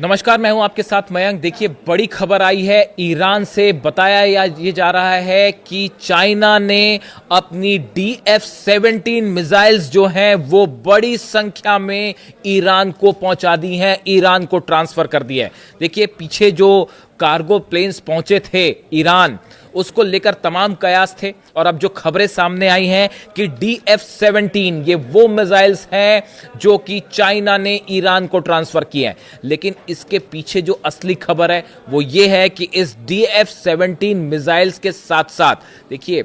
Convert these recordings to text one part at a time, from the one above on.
नमस्कार, मैं हूं आपके साथ मयंक। देखिए, बड़ी खबर आई है ईरान से। बताया ये जा रहा है कि चाइना ने अपनी DF-17 मिसाइल्स जो हैं वो बड़ी संख्या में ईरान को पहुंचा दी हैं, ईरान को ट्रांसफर कर दिया है। देखिए, पीछे जो कार्गो प्लेन्स पहुंचे थे ईरान, उसको लेकर तमाम कयास थे और अब जो खबरें सामने आई हैं कि DF-17 ये वो मिसाइल्स हैं जो कि चाइना ने ईरान को ट्रांसफर किए हैं। लेकिन इसके पीछे जो असली खबर है वो ये है कि इस DF-17 मिसाइल्स के साथ साथ देखिए,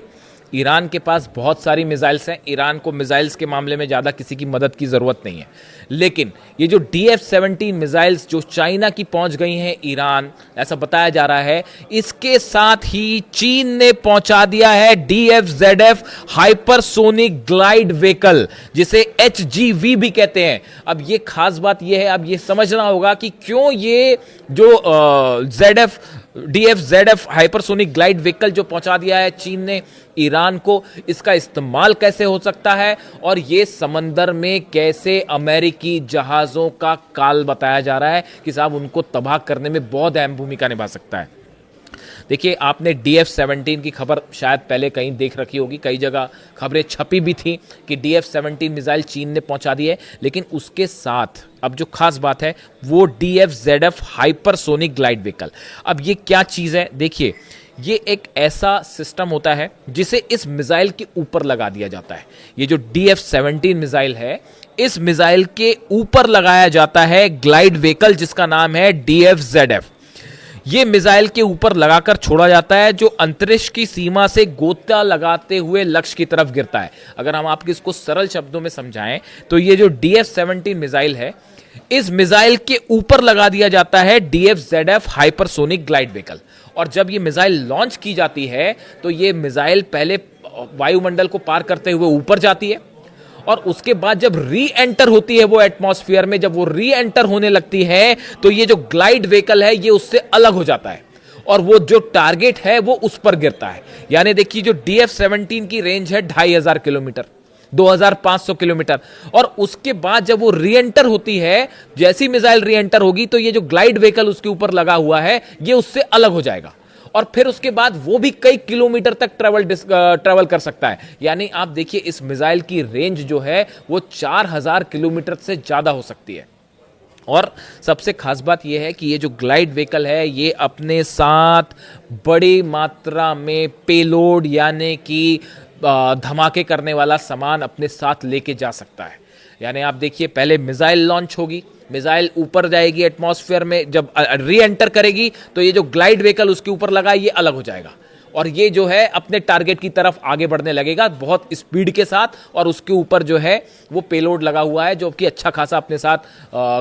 ईरान के पास बहुत सारी मिसाइल्स हैं। ईरान को मिसाइल्स के मामले में ज़्यादा किसी की मदद की ज़रूरत नहीं है। लेकिन ये जो DF-17 मिसाइल्स जो चाइना की पहुंच गई हैं ईरान, ऐसा बताया जा रहा है, इसके साथ ही चीन ने पहुंचा दिया है DF-ZF हाइपरसोनिक ग्लाइड व्हीकल, जिसे HGV भी कहते हैं। अब ये खास बात ये है, अब ये समझना होगा कि क्यों ये जो DF-ZF हाइपरसोनिक ग्लाइड व्हीकल जो पहुंचा दिया है चीन ने ईरान को, इसका इस्तेमाल कैसे हो सकता है और ये समंदर में कैसे अमेरिकी जहाजों का काल बताया जा रहा है कि साहब उनको तबाह करने में बहुत अहम भूमिका निभा सकता है। देखिए, आपने DF-17 की खबर शायद पहले कहीं देख रखी होगी, कई जगह खबरें छपी भी थी कि DF-17 मिसाइल चीन ने पहुंचा दी है। लेकिन उसके साथ अब जो खास बात है वो DF-ZF हाइपरसोनिक ग्लाइड व्हीकल। अब ये क्या चीज़ है? देखिए, ये एक ऐसा सिस्टम होता है जिसे इस मिसाइल के ऊपर लगा दिया जाता है। ये जो DF-17 मिसाइल है, इस मिसाइल के ऊपर लगाया जाता है ग्लाइड व्हीकल जिसका नाम है DF-ZF। ये मिसाइल के ऊपर लगाकर छोड़ा जाता है, जो अंतरिक्ष की सीमा से गोता लगाते हुए लक्ष्य की तरफ गिरता है। अगर हम आपको इसको सरल शब्दों में समझाएं तो ये जो DF-17 मिसाइल है, इस मिसाइल के ऊपर लगा दिया जाता है DF-ZF हाइपरसोनिक ग्लाइड व्हीकल। और जब ये मिसाइल लॉन्च की जाती है तो ये मिसाइल पहले वायुमंडल को पार करते हुए ऊपर जाती है और उसके बाद जब री एंटर होती है वो एटमॉस्फेयर में, जब वो री एंटर होने लगती है तो ये जो ग्लाइड व्हीकल है ये उससे अलग हो जाता है और वो जो टारगेट है वो उस पर गिरता है। यानी देखिए, जो DF-17 की रेंज है 2500 किलोमीटर, 2500 किलोमीटर, और उसके बाद जब वो री एंटर होती है, जैसी मिसाइल री एंटर होगी तो ये जो ग्लाइड व्हीकल उसके ऊपर लगा हुआ है ये उससे अलग हो जाएगा और फिर उसके बाद वो भी कई किलोमीटर तक ट्रेवल कर सकता है। यानी आप देखिए, इस मिसाइल की रेंज जो है वो 4000 किलोमीटर से ज्यादा हो सकती है। और सबसे खास बात यह है कि ये जो ग्लाइड व्हीकल है ये अपने साथ बड़ी मात्रा में पेलोड यानी कि धमाके करने वाला सामान अपने साथ लेके जा सकता है। यानी आप देखिए, पहले मिसाइल लॉन्च होगी, मिसाइल ऊपर जाएगी एटमॉस्फेयर में, जब री एंटर करेगी तो ये जो ग्लाइड व्हीकल उसके ऊपर लगा ये अलग हो जाएगा और ये जो है अपने टारगेट की तरफ आगे बढ़ने लगेगा बहुत स्पीड के साथ, और उसके ऊपर जो है वो पेलोड लगा हुआ है जो कि अच्छा खासा अपने साथ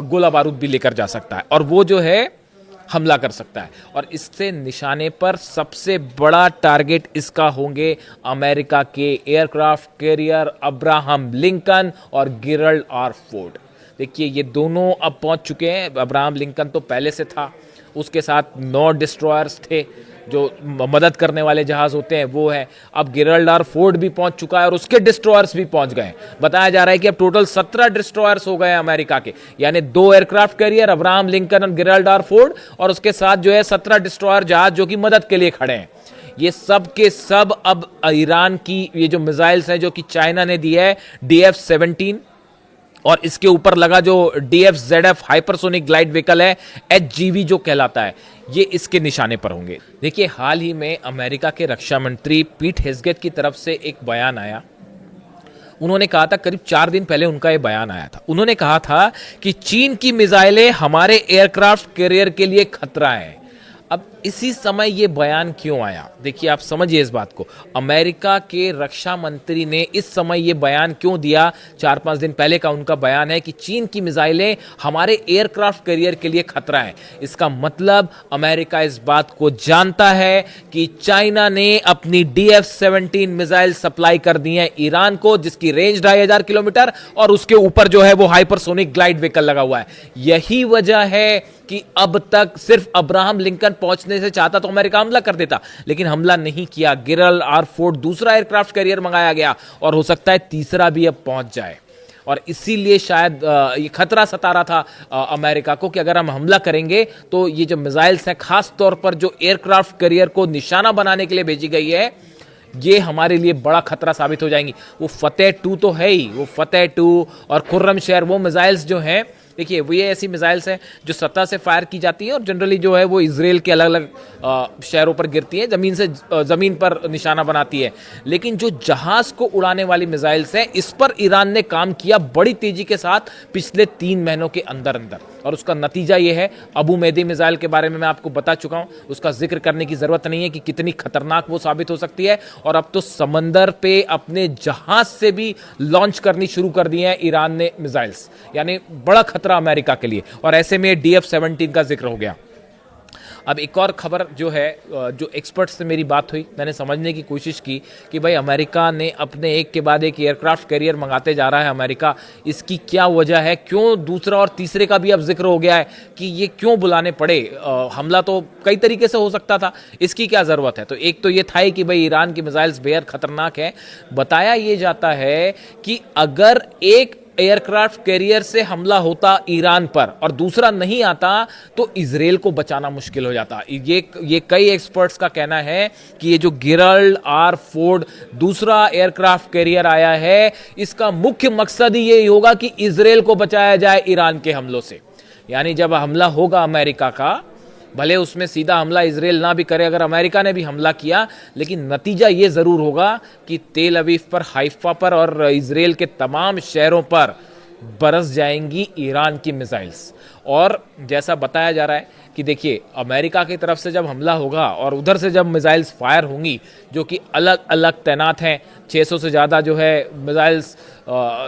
गोला बारूद भी लेकर जा सकता है और वो जो है हमला कर सकता है। और इससे निशाने पर सबसे बड़ा टारगेट इसका होंगे अमेरिका के एयरक्राफ्ट कैरियर अब्राहम लिंकन और गेरल्ड आर फोर्ड। देखिए, ये दोनों अब पहुंच चुके हैं। अब्राहम लिंकन तो पहले से था, उसके साथ 9 डिस्ट्रॉयर्स थे जो मदद करने वाले जहाज होते हैं वो है। अब गेरल्ड आर फोर्ड भी पहुंच चुका है और उसके डिस्ट्रॉयर्स भी पहुंच गए। बताया जा रहा है कि अब टोटल 17 डिस्ट्रॉयर्स हो गए हैं अमेरिका के, यानी 2 एयरक्राफ्ट कैरियर अब्राहम लिंकन और गेरल्ड आर फोर्ड, और उसके साथ जो है 17 डिस्ट्रॉयर जहाज जो कि मदद के लिए खड़े हैं। ये सब के सब अब ईरान की ये जो मिसाइल्स हैं जो कि चाइना ने दी है DF-17 और इसके ऊपर लगा जो DF-ZF हाइपरसोनिक ग्लाइड व्हीकल है HGV जो कहलाता है, ये इसके निशाने पर होंगे। देखिए, हाल ही में अमेरिका के रक्षा मंत्री पीट हेग्सेट की तरफ से एक बयान आया। उन्होंने कहा था, करीब 4 दिन पहले उनका यह बयान आया था, उन्होंने कहा था कि चीन की मिसाइलें हमारे एयरक्राफ्ट कैरियर के लिए खतरा है। अब इसी समय यह बयान क्यों आया? देखिए, आप समझिए इस बात को। अमेरिका के रक्षा मंत्री ने इस समय यह बयान क्यों दिया? 4-5 दिन पहले का उनका बयान है कि चीन की मिसाइलें हमारे एयरक्राफ्ट कैरियर के लिए खतरा है। इसका मतलब अमेरिका इस बात को जानता है कि चाइना ने अपनी DF-17 मिसाइल सप्लाई कर दी है ईरान को, जिसकी रेंज 2500 किलोमीटर और उसके ऊपर जो है वो हाइपरसोनिक ग्लाइड व्हीकल लगा हुआ है। यही वजह है कि अब तक सिर्फ अब्राहम लिंकन पहुंचने से चाहता तो अमेरिका हमला कर देता, लेकिन हमला नहीं किया। गेरल्ड आर फोर्ड दूसरा एयरक्राफ्ट कैरियर मंगाया गया और हो सकता है तीसरा भी अब पहुंच जाए। और इसीलिए शायद ये खतरा सता रहा था अमेरिका को कि अगर हम हमला करेंगे तो ये जो मिसाइल्स हैं, खास तौर पर जो एयरक्राफ्ट कैरियर को निशाना बनाने के लिए भेजी गई है, ये हमारे लिए बड़ा खतरा साबित हो जाएंगी। वो फतेह 2 तो है ही, वो फतेह 2 और खुर्रम शहर, वो मिसाइल्स जो हैं, देखिए वो ये ऐसी मिसाइल्स हैं जो सतह से फायर की जाती हैं और जनरली जो है वो इजराइल के अलग अलग शहरों पर गिरती है, जमीन पर निशाना बनाती है। लेकिन जो जहाज को उड़ाने वाली मिसाइल्स हैं, इस पर ईरान ने काम किया बड़ी तेजी के साथ पिछले 3 महीनों के अंदर अंदर, और उसका नतीजा ये है। अबू मेहदी मिसाइल के बारे में मैं आपको बता चुका हूं, उसका जिक्र करने की जरूरत नहीं है कि कितनी खतरनाक वो साबित हो सकती है। और अब तो समंदर पे अपने जहाज से भी लॉन्च करनी शुरू कर दी है ईरान ने मिसाइल्स, यानी बड़ा खतरा अमेरिका के लिए। और ऐसे में DF-17 का जिक्र हो गया। अब एक और खबर जो है, जो एक्सपर्ट से मेरी बात हुई, मैंने समझने की कोशिश की कि भाई अमेरिका ने अपने एक के बाद एक एयरक्राफ्ट कैरियर मंगाते जा रहा है अमेरिका, इसकी क्या वजह है, क्यों दूसरा और तीसरे का भी अब जिक्र हो गया है कि ये क्यों बुलाने पड़े। हमला तो कई तरीके से हो सकता था, इसकी क्या ज़रूरत है। तो एक तो ये था ही कि भाई ईरान की मिसाइल्स बेहद खतरनाक है। बताया ये जाता है कि अगर एक एयरक्राफ्ट कैरियर से हमला होता ईरान पर और दूसरा नहीं आता तो इजराइल को बचाना मुश्किल हो जाता। ये कई एक्सपर्ट्स का कहना है कि ये जो गेराल्ड आर फोर्ड दूसरा एयरक्राफ्ट कैरियर आया है, इसका मुख्य मकसद ही यही होगा कि इजराइल को बचाया जाए ईरान के हमलों से। यानी जब हमला होगा अमेरिका का, भले उसमें सीधा हमला इजराइल ना भी करे, अगर अमेरिका ने भी हमला किया, लेकिन नतीजा ये जरूर होगा कि तेल अवीव पर, हाइफा पर और इजराइल के तमाम शहरों पर बरस जाएंगी ईरान की मिसाइल्स। और जैसा बताया जा रहा है कि देखिए अमेरिका की तरफ से जब हमला होगा और उधर से जब मिसाइल्स फायर होंगी, जो कि अलग अलग तैनात हैं, 600 से ज़्यादा जो है मिसाइल्स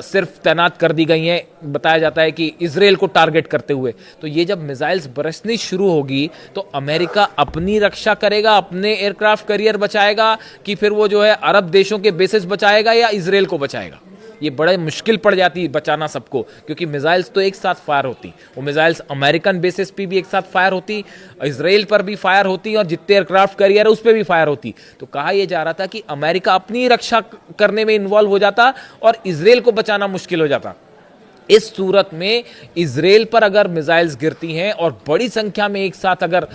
सिर्फ तैनात कर दी गई हैं, बताया जाता है कि इजराइल को टारगेट करते हुए। तो ये जब मिसाइल्स बरसनी शुरू होगी तो अमेरिका अपनी रक्षा करेगा, अपने एयरक्राफ्ट कैरियर बचाएगा, कि फिर वो जो है अरब देशों के बेसिस बचाएगा या इजराइल को बचाएगा। ये बड़े मुश्किल पड़ जाती है बचाना सबको, क्योंकि मिसाइल्स तो एक साथ फायर होती, वो मिसाइल्स अमेरिकन बेसिस पे भी एक साथ फायर होती, इजराइल पर भी फायर होती और जितने एयरक्राफ्ट कैरियर है उस पर भी फायर होती। तो कहा यह जा रहा था कि अमेरिका अपनी रक्षा करने में इन्वॉल्व हो जाता और इजराइल को बचाना मुश्किल हो जाता। इस सूरत में इजराइल पर अगर मिसाइल्स गिरती हैं और बड़ी संख्या में एक साथ अगर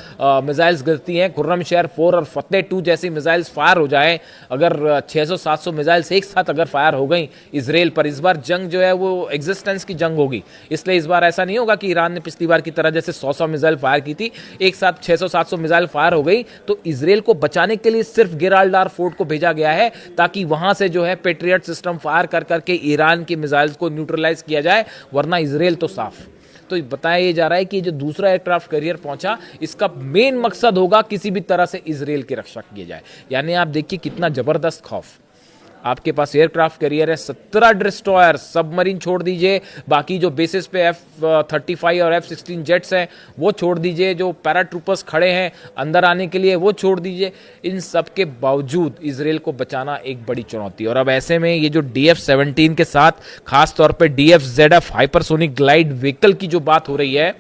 मिसाइल्स गिरती हैं, खुर्रम शहर 4 और फतेह 2 जैसी मिसाइल्स फायर हो जाए, अगर 600-700 मिसाइल्स एक साथ अगर फायर हो गई इजराइल पर, इस बार जंग जो है वो एग्जिस्टेंस की जंग होगी। इसलिए इस बार ऐसा नहीं होगा कि ईरान ने पिछली बार की तरह जैसे 100 मिसाइल फायर की थी, एक साथ 600-700 मिसाइल फायर हो गई। तो इजराइल को बचाने के लिए सिर्फ गेराल्ड आर फोर्ड को भेजा गया है, ताकि वहां से जो है पेट्रियट सिस्टम फायर कर करके ईरान की मिसाइल्स को न्यूट्रलाइज किया जाए, वरना इजराइल तो साफ। तो बताया जा रहा है कि जो दूसरा एयरक्राफ्ट कैरियर पहुंचा, इसका मेन मकसद होगा किसी भी तरह से इजराइल की रक्षा की जाए। यानी आप देखिए कितना जबरदस्त खौफ। आपके पास एयरक्राफ्ट कैरियर है, 17 डिस्ट्रॉयर, सबमरीन छोड़ दीजिए, बाकी जो बेसिस पे F-35 और F-16 जेट्स हैं वो छोड़ दीजिए, जो पैराट्रूपर्स खड़े हैं अंदर आने के लिए वो छोड़ दीजिए। इन सब के बावजूद इजराइल को बचाना एक बड़ी चुनौती। और अब ऐसे में ये जो DF-17 के साथ खास तौर पे DF-ZF हाइपरसोनिक ग्लाइड व्हीकल की जो बात हो रही है,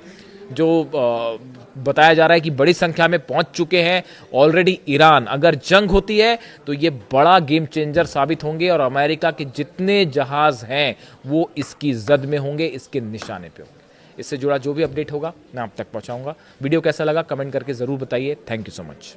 जो बताया जा रहा है कि बड़ी संख्या में पहुंच चुके हैं ऑलरेडी ईरान, अगर जंग होती है तो ये बड़ा गेम चेंजर साबित होंगे और अमेरिका के जितने जहाज हैं वो इसकी जद में होंगे, इसके निशाने पे होंगे। इससे जुड़ा जो भी अपडेट होगा मैं आप तक पहुंचाऊंगा। वीडियो कैसा लगा कमेंट करके जरूर बताइए। Thank you so much.